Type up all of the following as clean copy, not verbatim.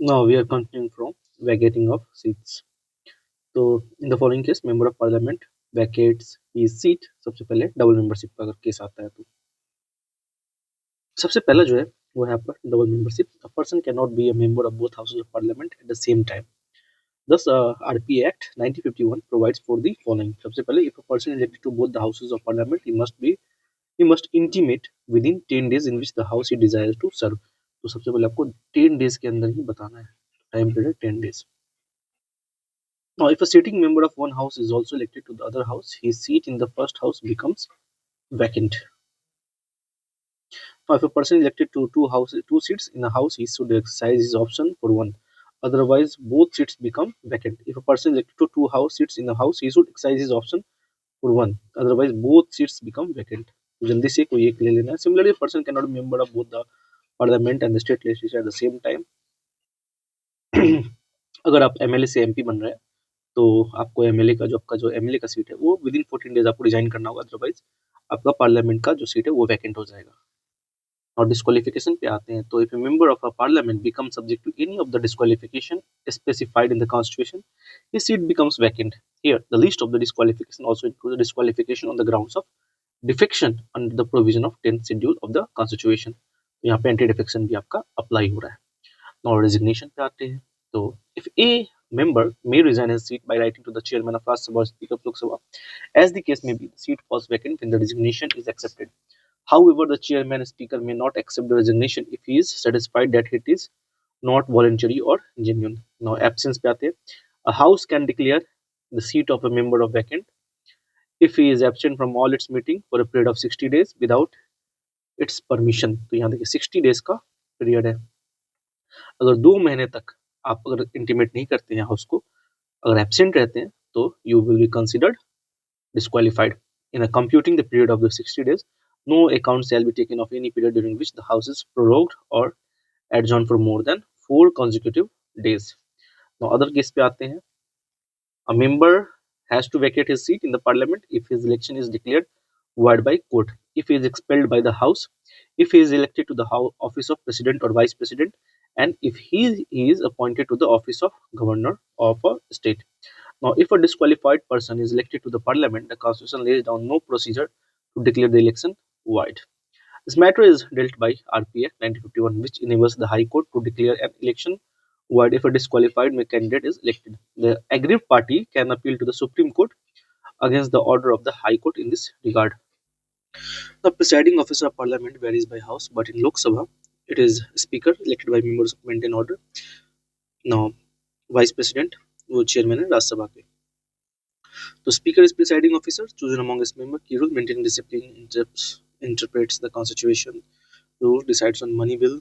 Now we are continuing from vacating of seats. तो in the following case, member of parliament vacates his seat. सबसे पहले double membership का अगर case आता है तो सबसे पहला जो है वो है आपका double membership. A person cannot be a member of both houses of parliament at the same time. Thus, RP Act 1951 provides for the following. सबसे पहले, if a person is elected to both the houses of parliament, he must intimate within 10 days in which the house he desires to serve. तो सबसे पहले आपको 10 days के अंदर ही बताना है. Time period 10 days. Now, if a sitting member of one house is also elected to the other house, his seat in the first house becomes vacant. Now, if a person is elected to two seats in a house, he should exercise his option for one. Otherwise, both seats become vacant. If a person is elected to two house seats in a house, he should exercise his option for one. Otherwise, both seats become vacant. तो जल्दी से कोई एक ले लेना है. Similarly, a person cannot be member of both the parliament and the state legislature at the same time. अगर आप एमएलए से एमपी बन रहे हैं तो आपको एमएलए का जो एमएलए का सीट है वो विद इन 14 डेज आपको रिजाइन करना होगा. अदरवाइज आपका पार्लियामेंट का जो सीट है वो वैकेंट हो जाएगा. और डिस्क्वालिफिकेशन पे आते हैं तो if a member of a parliament become subject to any of the disqualification specified in the constitution, his seat becomes vacant. Here the list of the disqualification also include disqualification on the grounds of defection under the provision of 10th schedule of the constitution. तो यहाँ पे anti defection भी आपका apply हो रहा है. और resignation पे आते हैं तो if A member may resign his seat by writing to the chairman of Rajya Sabha or Speaker of Lok Sabha. As the case may be, the seat falls vacant when the resignation is accepted. However, the chairman and speaker may not accept the resignation if he is satisfied that it is not voluntary or genuine. Now, absence पे आते हैं. A house can declare the seat of a member of vacant if he is absent from all its meeting for a period of 60 days without its permission. तो यहाँ देखिए 60 days का period है. अगर 2 महीने तक आप अगर इंटीमेट नहीं करते हैं हाउस को, अगर एब्सेंट रहते हैं तो you will be considered disqualified. In a computing the period of the 60 days, no account shall be taken of any period during which the house is prorogued or adjourned for more than 4 consecutive days. Now, other case पे आते हैं. A member has to vacate his seat in the parliament if his election is declared void by court, if he is expelled by the house, if he is elected to the office of president or vice president, and if he is appointed to the office of governor of a state. Now, if a disqualified person is elected to the parliament, the constitution lays down no procedure to declare the election void. This matter is dealt by RP Act 1951, which enables the High Court to declare an election void if a disqualified candidate is elected. The aggrieved party can appeal to the Supreme Court against the order of the High Court in this regard. The presiding officer of Parliament varies by House, but in Lok Sabha, it is Speaker elected by members of maintain order. Now, Vice President, वो chairman है राज्य सभा के. The Speaker is presiding officer, chosen among his members. Key role: maintaining discipline, interprets the constitution, rule, decides on money bill,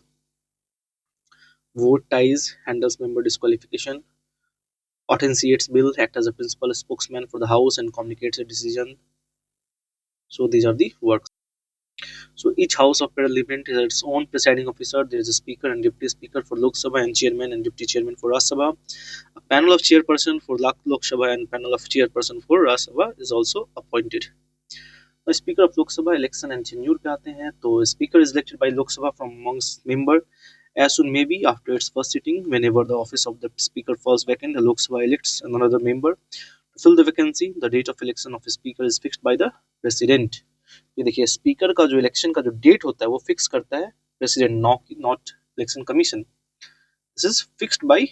vote ties, handles member disqualification, authenticates bill, act as a principal spokesman for the house and communicates a decision. So these are the works. So each house of parliament has its own presiding officer. There is a speaker and deputy speaker for Lok Sabha and chairman and deputy chairman for Rajya Sabha. A panel of chairperson for Lok Sabha and panel of chairperson for Rajya Sabha is also appointed. The Speaker of Lok Sabha election and tenure पे आते हैं तो Speaker is elected by Lok Sabha from amongst member as soon may be after its first sitting. Whenever the office of the Speaker falls vacant, the Lok Sabha elects another member to fill the vacancy. The date of election of a Speaker is fixed by the President. ये देखिए speaker का जो election का जो date होता है वो fix करता है president, not election commission. This is fixed by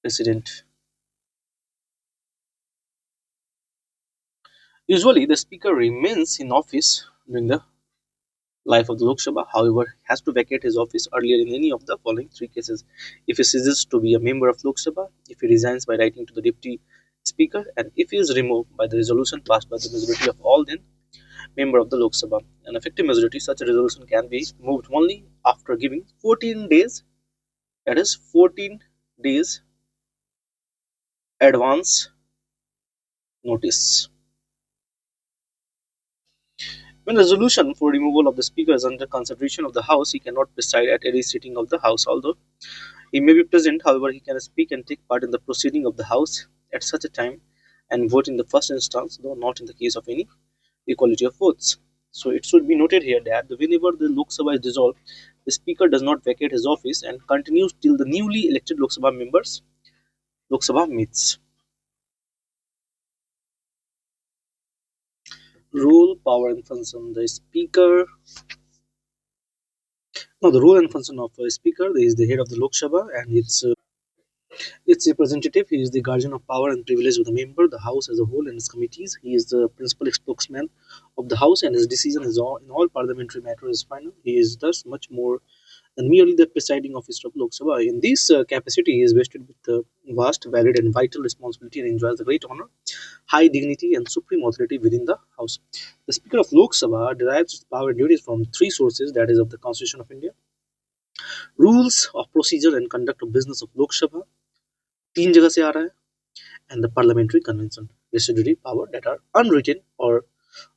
president. Usually, the speaker remains in office during the life of the Lok Sabha. However, has to vacate his office earlier in any of the following 3 cases: if he ceases to be a member of Lok Sabha, if he resigns by writing to the deputy speaker, and if he is removed by the resolution passed by the majority of all then member of the Lok Sabha. An effective majority, such a resolution can be moved only after giving 14 days, that is 14 days advance notice. When resolution for removal of the speaker is under consideration of the House, he cannot preside at any sitting of the House. Although he may be present, however, he can speak and take part in the proceeding of the House at such a time and vote in the first instance, though not in the case of any equality of votes. So it should be noted here that whenever the Lok Sabha is dissolved, the Speaker does not vacate his office and continues till the newly elected Lok Sabha meets. Role, power, and function. The Speaker. Now, the role and function of a Speaker is the head of the Lok Sabha and its representative. He is the guardian of power and privilege of the member, the House as a whole, and its committees. He is the principal spokesman of the House, and his decision is all, in all parliamentary matters is final. He is thus much more than merely the presiding officer of Lok Sabha. In this capacity, he is vested with vast, varied, and vital responsibility and enjoys the great honor, high dignity, and supreme authority within the House. The Speaker of Lok Sabha derives its power and duties from three sources, that is, of the Constitution of India, rules of procedure and conduct of business of Lok Sabha, तीन जगह से आ रहा है, and the parliamentary convention, residuary power that are unwritten or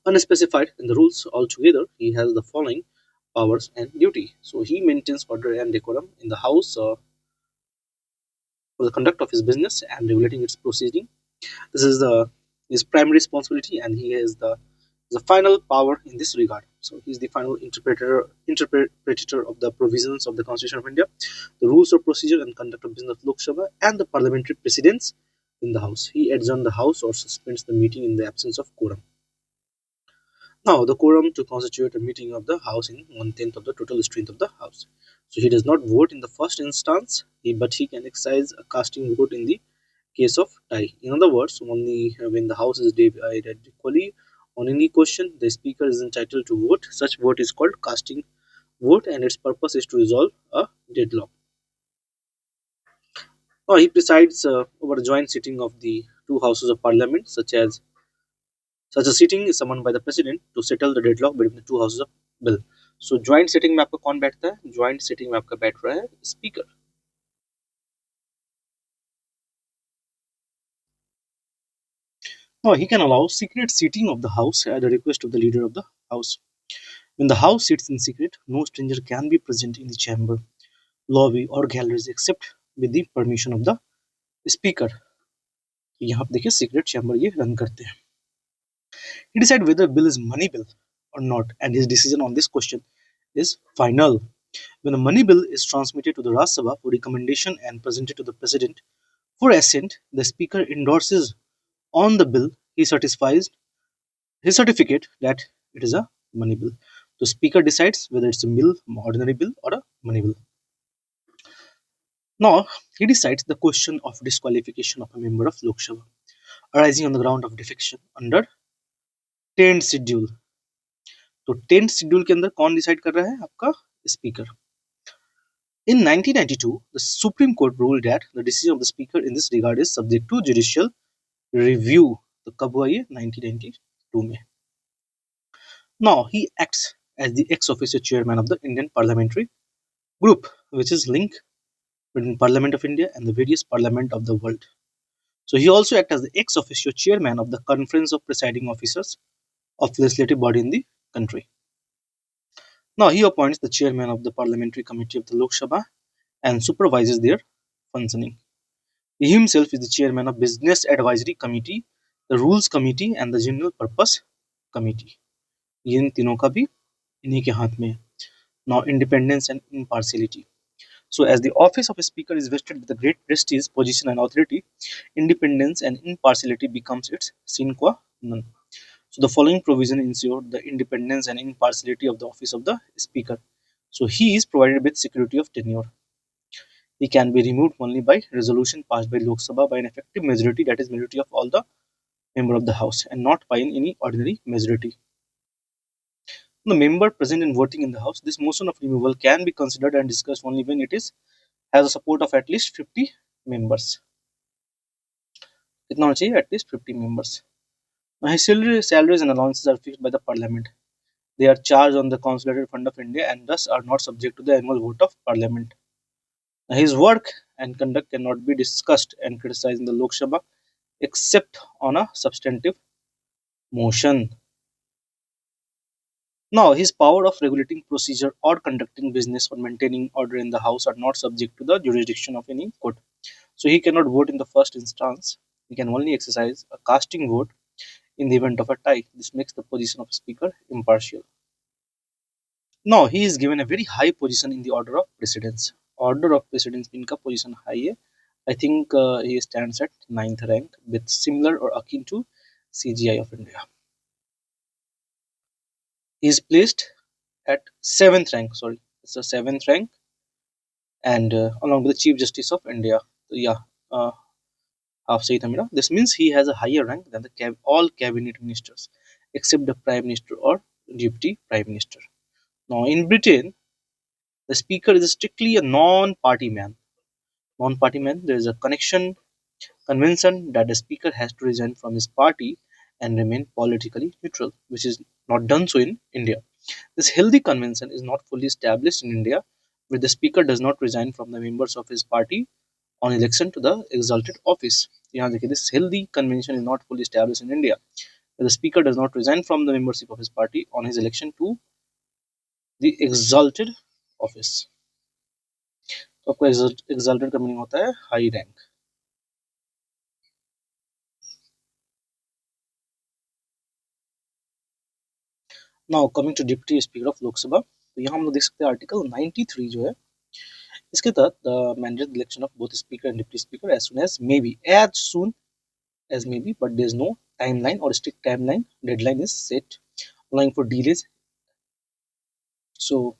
unspecified in the rules. Altogether, he has the following powers and duty. So he maintains order and decorum in the House for the conduct of his business and regulating its proceeding. This is his primary responsibility, and he has the final power in this regard. So he is the final interpreter of the provisions of the Constitution of India, the rules of procedure and conduct of business of Lok Sabha, and the parliamentary precedents in the House. He adjourns the House or suspends the meeting in the absence of quorum. Now, the quorum to constitute a meeting of the House in one-tenth of the total strength of the House. So he does not vote in the first instance, but he can exercise a casting vote in the case of tie. In other words, only when the House is divided equally on any question, the Speaker is entitled to vote. Such vote is called casting vote, and its purpose is to resolve a deadlock. Now, he presides over a joint sitting of the two houses of parliament, such a sitting is summoned by the president to settle the deadlock between the two houses of bill. So joint sitting में आपका कौन बैठता है? Joint sitting में आपका बैठ रहा है speaker. Now he can allow secret seating of the house at the request of the leader of the house. When the house sits in secret, no stranger can be present in the chamber, lobby or galleries except with the permission of the speaker. यहाँ पे देखिए secret chamber ये run करते हैं. He decides whether bill is money bill or not, and his decision on this question is final. When a money bill is transmitted to the Rajya Sabha for recommendation and presented to the President for assent, the Speaker endorses on the bill. He certifies his certificate that it is a money bill. The Speaker decides whether it's a bill, ordinary bill, or a money bill. Now, he decides the question of disqualification of a member of Lok Sabha arising on the ground of defection under 10th schedule. तो 10th schedule के अंदर कौन decide कर रहा है? आपका speaker. In 1992, the Supreme Court ruled that the decision of the Speaker in this regard is subject to judicial review. तो कब हुआ ये? 1992 में. Now he acts as the ex officio chairman of the Indian Parliamentary Group, which is link between Parliament of India and the various parliament of the world. So he also acts as the ex officio chairman of the Conference of Presiding Officers of legislative body in the country. Now he appoints the chairman of the Parliamentary Committee of the Lok Sabha and supervises their functioning. He himself is the chairman of Business Advisory Committee, the Rules Committee, and the General Purpose Committee. इन तीनों का भी इन्हीं के हाथ में है. Now, independence and impartiality. So, as the office of a speaker is vested with a great prestige, position, and authority, independence and impartiality becomes its sine qua non. So, the following provision ensure the independence and impartiality of the office of the speaker. So, he is provided with security of tenure. He can be removed only by resolution passed by Lok Sabha by an effective majority, that is majority of all the member of the house, and not by any ordinary majority. The member present in voting in the house, this motion of removal can be considered and discussed only when it is has a support of at least 50 members. कितना होना चाहिए? At least 50 members. Now, his salaries and allowances are fixed by the parliament. They are charged on the consolidated fund of India and thus are not subject to the annual vote of parliament. Now, his work and conduct cannot be discussed and criticized in the Lok Sabha except on a substantive motion. Now, his power of regulating procedure or conducting business or maintaining order in the house are not subject to the jurisdiction of any court. So, he cannot vote in the first instance. He can only exercise a casting vote in the event of a tie. This makes the position of speaker impartial. Now he is given a very high position in the order of precedence. Order of precedence इनका position high है. I think he stands at 9th rank with similar or akin to CGI of India. He is placed at 7th rank. Sorry, it's a 7th rank, and along with the Chief Justice of India. So yeah, uh, half सही था मेरा. This means he has a higher rank than the all cabinet ministers except the Prime Minister or Deputy Prime Minister. Now in Britain, the Speaker is strictly a non-party man. Non-party man, there is a convention that the Speaker has to resign from his party and remain politically neutral, which is not done so in India. This healthy convention is not fully established in India, where the Speaker does not resign from the members of his party on election to the exalted office. यहाँ देखिए, this healthy convention is not fully established in India, where the Speaker does not resign from the membership of his party on his election to the exalted office. तो आपको exalted का meaning होता है high rank. Now coming to deputy speaker of Lok Sabha, तो यहाँ हम लोग देख सकते हैं आर्टिकल 93 जो है, इसके तहत the mandate election of both speaker and deputy speaker as soon as may be, but there is no timeline or strict timeline. Deadline is set, allowing for delays. So,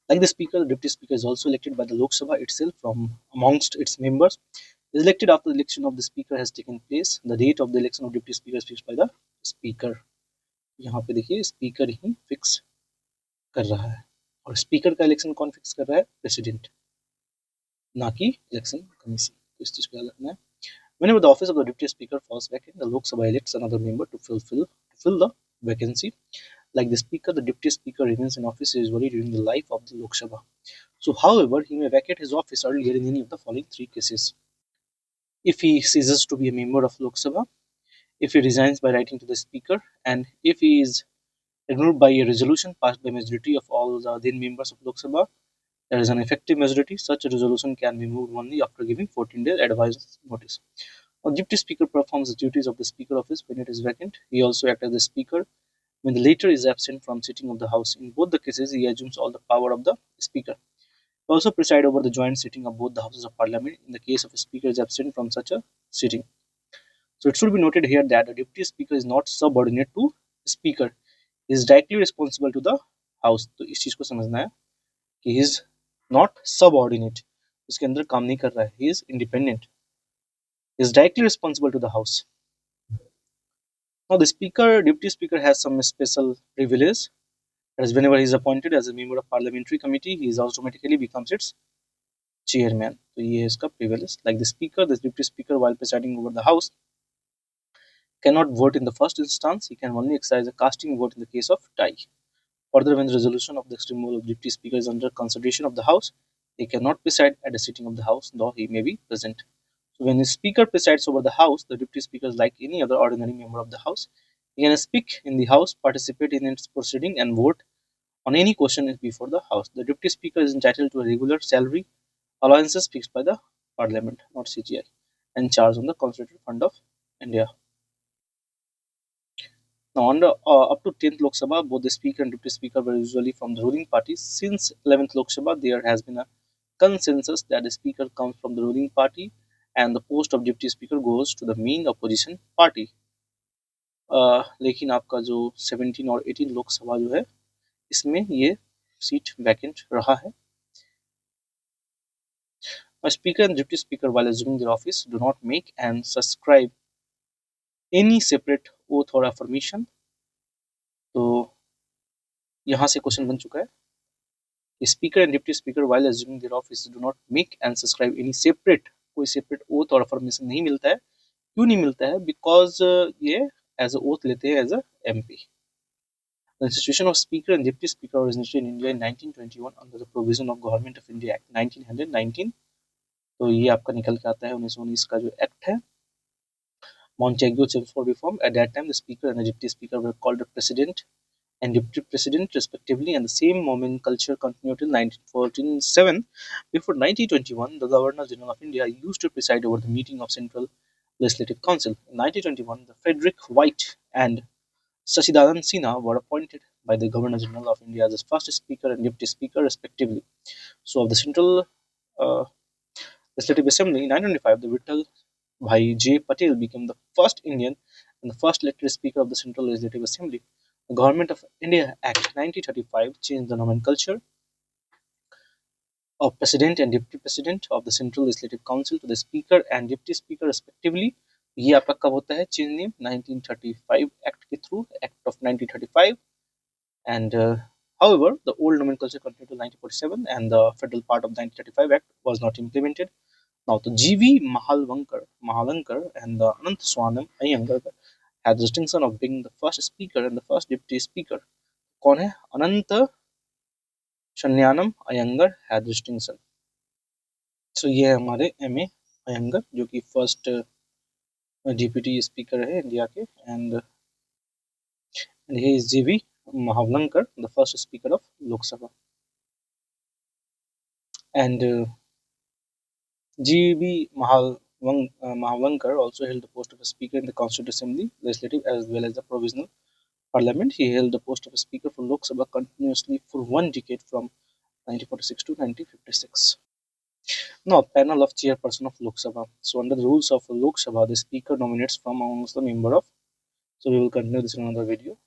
like the speaker, the deputy speaker is also elected by the Lok Sabha itself from amongst its members. Is elected after the election of the speaker has taken place. The date of the election of deputy speaker is fixed by the speaker. यहाँ पे देखिए speaker ही fix कर रहा है, और speaker का election कौन fix कर रहा है? प्रेसिडेंट, ना कि इलेक्शन कमीशन. तो इस चीज को याद रखना है. Whenever the office of the deputy speaker falls vacant, the Lok Sabha elects another member to fill the vacancy. Like the speaker, the deputy speaker remains in office usually during the life of the Lok Sabha. So, however, he may vacate his office earlier in any of the following three cases: if he ceases to be a member of Lok Sabha, if he resigns by writing to the speaker, and if he is ignored by a resolution passed by majority of all the then members of Lok Sabha. There is an effective majority. Such a resolution can be moved only after giving 14 days advance notice. A deputy speaker performs the duties of the speaker office when it is vacant. He also acts as the speaker when the latter is absent from sitting of the house. In both the cases, he assumes all the power of the speaker. He also preside over the joint sitting of both the houses of parliament in the case of a speaker is absent from such a sitting. So it should be noted here that the deputy speaker is not subordinate to speaker. He is directly responsible to the house. तो इस चीज को समझना है कि he is not subordinate. उसके अंदर काम नहीं कर रहा है. He is independent. He is directly responsible to the house. Now the deputy speaker has some special privilege. As whenever he is appointed as a member of parliamentary committee, he is automatically becomes its chairman. So ये है इसका privilege. Like the speaker, the deputy speaker, while presiding over the house, cannot vote in the first instance. He can only exercise a casting vote in the case of tie. Further, when the resolution of the removal of deputy speaker is under consideration of the house, he cannot preside at a sitting of the house, though he may be present. So when the speaker presides over the house, the deputy speaker is like any other ordinary member of the house. He can speak in the house, participate in its proceeding, and vote on any question before the house. The deputy speaker is entitled to a regular salary, allowances fixed by the parliament, not CGI, and charged on the Constituted Fund of India. Now, up to 10th Lok Sabha, both the Speaker and Deputy Speaker were usually from the ruling party. Since 11th Lok Sabha, there has been a consensus that the Speaker comes from the ruling party and the post of Deputy Speaker goes to the main opposition party. लेकिन आपका जो 17 और 18 लोकसभा जो है, इसमें ये seat vacant रहा है. Speaker and Deputy Speaker, while assuming their office, do not make and subscribe any separate oath or affirmation. तो यहाँ से क्वेश्चन बन चुका है. Speaker and Deputy Speaker, while assuming their office, do not make and subscribe any separate, कोई separate oath और affirmation नहीं मिलता है. क्यों नहीं मिलता है? Because ये as a oath लेते हैं as a MP. The institution of Speaker and Deputy Speaker originated in India in 1921 under the provision of Government of India Act 1919. तो ये आपका निकल के आता है 1919 का जो एक्ट है, Montagu Chelmsford Reform. At that time, the Speaker and the Deputy Speaker were called the President and Deputy President respectively, and the same nomenclature continued till 1947. Before 1921, the Governor General of India used to preside over the meeting of Central Legislative Council. In 1921, the Frederick White and Sachidanand Sinha were appointed by the Governor General of India as the first Speaker and Deputy Speaker, respectively. So, of the Central uh, Legislative Assembly in 1925, the Vittal Bhai J. Patel became the first Indian and the first elected Speaker of the Central Legislative Assembly. The Government of India Act 1935 changed the nomenclature of President and Deputy President of the Central Legislative Council to the Speaker and Deputy Speaker respectively. ये आपका कब होता है change name 1935 act के through act of 1935 and however the old nomenclature continued till 1947 and the federal part of the 1935 act was not implemented. Now the G.V. Mahalankar and the Anant Swanam Iyengar had the distinction of being the first speaker and the first deputy speaker. कौन है अनंत शन्यानम Iyengar had distinction. सो ये है हमारे M A Ayyangar जो कि first deputy speaker है India के and he is G V Mavalankar the first speaker of Lok Sabha and G V Mahavlankar also held the post of a speaker in the Constituent Assembly, Legislative as well as the Provisional Parliament. He held the post of a speaker for Lok Sabha continuously for 1 decade from 1946 to 1956. Now, panel of chairperson of Lok Sabha. So, under the rules of Lok Sabha, the speaker nominates from amongst the member of. So, we will continue this in another video.